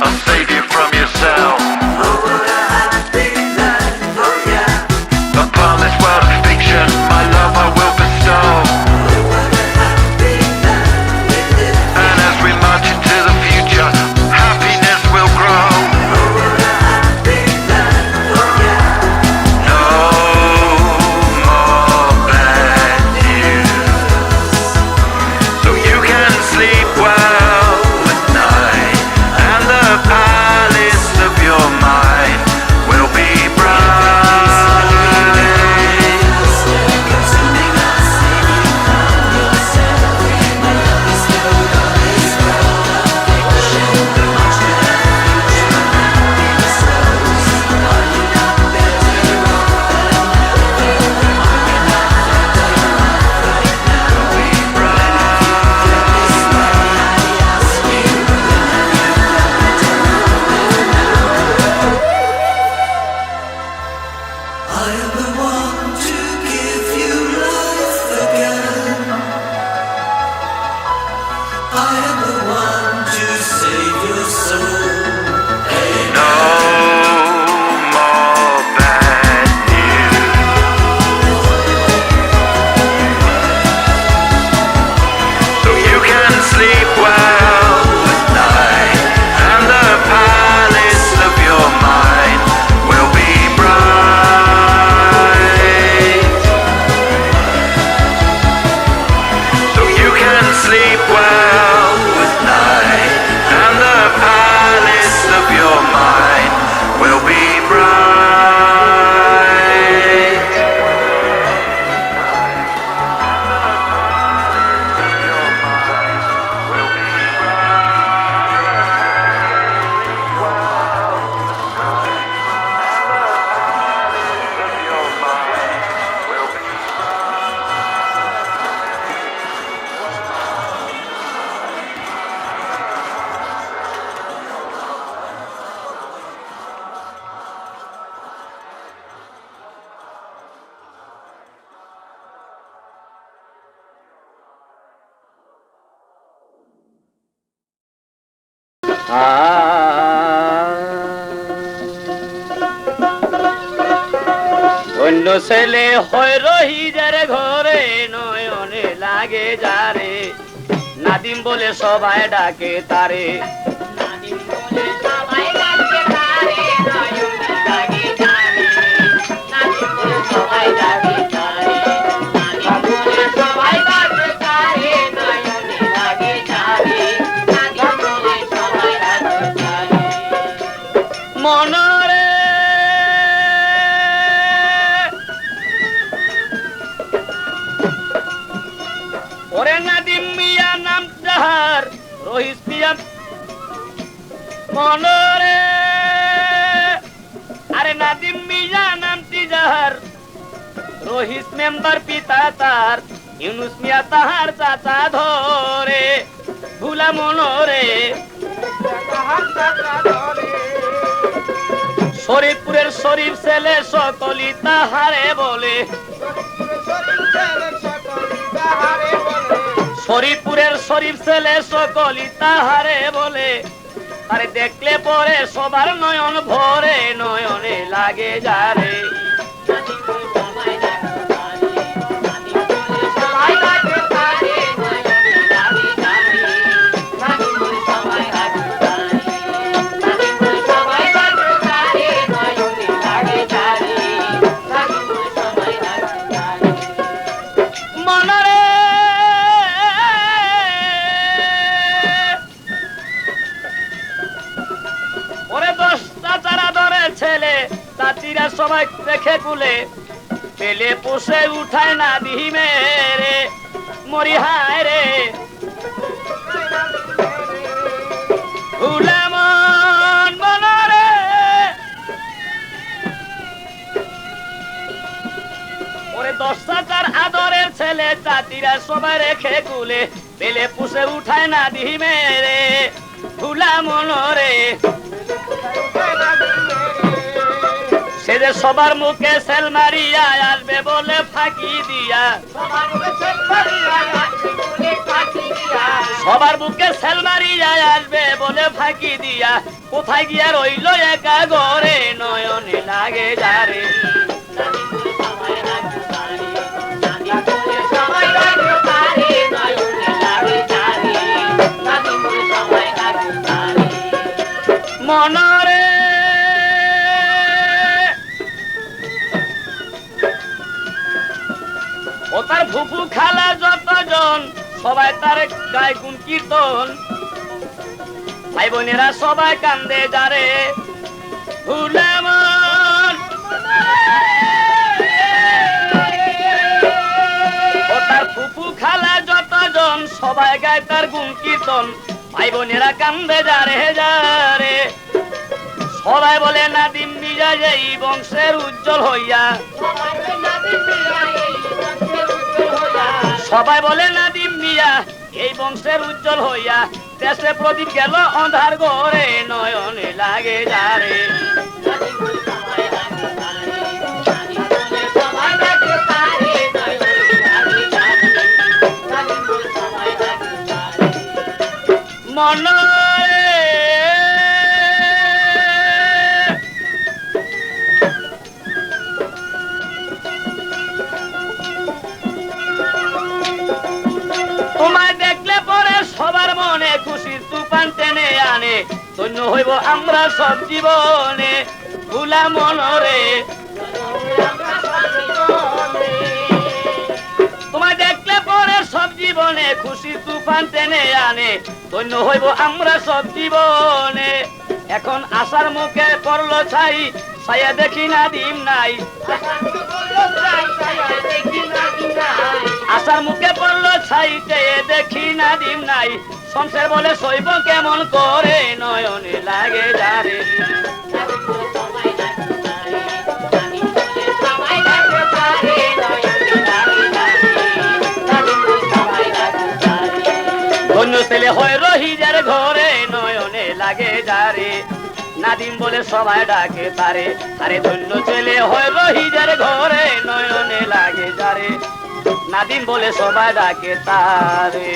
I'll save you from yourself. Oh, what a happy life, oh yeah. Upon this world of fiction, my love I will bestow. Oh, what a happy life we live. And as we march into the future, happiness will grow. Oh, what a happy life, oh yeah. No more bad news. So you can sleep well at night, and the palace of your mind will be bright. Consuming us, saving from yourself. My love is still always world of fiction. Much to the future, happiness grows. Are you not better off than ever? Are you not better off right now? When have you felt this way? I ask you. When have you felt better off than now? I am the one to give you life again. I am the one to save your soul. No more bad news. So you can sleep well at night, and the palace of your mind will be bright. So you can sleep well at night, and the palace of your mind will be bright. অন্য ছেলে হয় রহিজার ঘরে নয়নে লাগে যারে নাদিম বলে সবাই ডাকে তারে নাদিম বলে সবাই ডাকে তারে নয়নে লাগে যারে নাদিম বলে সবাই ডাকে তারে নাদিম বলে সবাই ডাকে তারে নয়নে লাগে যারে নাদিম বলে সবাই ডাকে তারে মনরে ওরে নাদিম মিয়া নাম যাহার রহিস মিয়া মনরে আরে নাদিম মিয়া নামটি যাহার রহিস মেম্বার পিতা তার ইউনুস মিয়া তাহার চাচা ধরে ভুলা মনরে শরীফপুরের শরীফ ছেলে সকলি তাহারে বলে শরীফপুরের শরীফ ছেলে সকলি তাহারে বলে আরে দেখলে পরে সবার নয়ন ভরে নয়নে লাগে যারে চাচিরা সবাই রেখে কুলে পেলে পোষে উঠায় না দিহি মেরে মরি হায় রে ভুলামন মনরে ওরে 10 চাচার আদরের ছেলে চাচিরা সবাই রেখে কুলে পেলে পোষে উঠায় না দিহি মেরে ভুলামন রে সে যে সবার মুখে সেল মারিয়া আসবে বলে ফাঁকি দিয়া সবার বুকে সেল মারিয়া আসবে বলে ফাঁকি দিয়া কোথায় গিয়া রইল একা ঘরে নয়নে লাগে যারে মনরে ও তার ফুফু খালা যতজন সবাই তার গায়ে গুণ কীর্তন ভাই বোনেরা সবাই কান্দে যারে ভুলে মন ও তার ফুফু খালা যতজন সবাই গায়ে তার গুণ কীর্তন ভাই বোনেরা কান্দে যারে যারে সবাই বলে নাদিম মিয়া এই বংশের উজ্জ্বল হইয়া সবাই বলে নাদিম মিয়া এই বংশের উজ্জ্বল হইয়া দেশে প্রদীপ গেল অন্ধার ঘরে নয়নে লাগে যারে মনরে তোমায় দেখলে পরে সবার মনে খুশির তুফান টেনে আনে ধন্য হইব আমরা সব জীবনে ভুলা মনরে তোমায় দেখলে পরে সব জীবনে খুশির তুফান টেনে আনে ধন্য হইব আমরা সব জীবনে এখন আশার মুখে পড়লো ছাই ছায়া দেখি নাদিম নাই আশার মুখে পড়লো ছাই চেয়ে দেখি নাদিম নাই সংসার বলে সইব কেমন করে নয়নে লাগে যারে ধন্য ছেলে হয় রহিজার ঘরে নয়নে লাগে যারে নাদিম বলে সবাই ডাকে তারে আরে ধন্য ছেলে হয় রহিজার ঘরে নয়নে লাগে যারে নাদিম বলে সবাই ডাকে তারে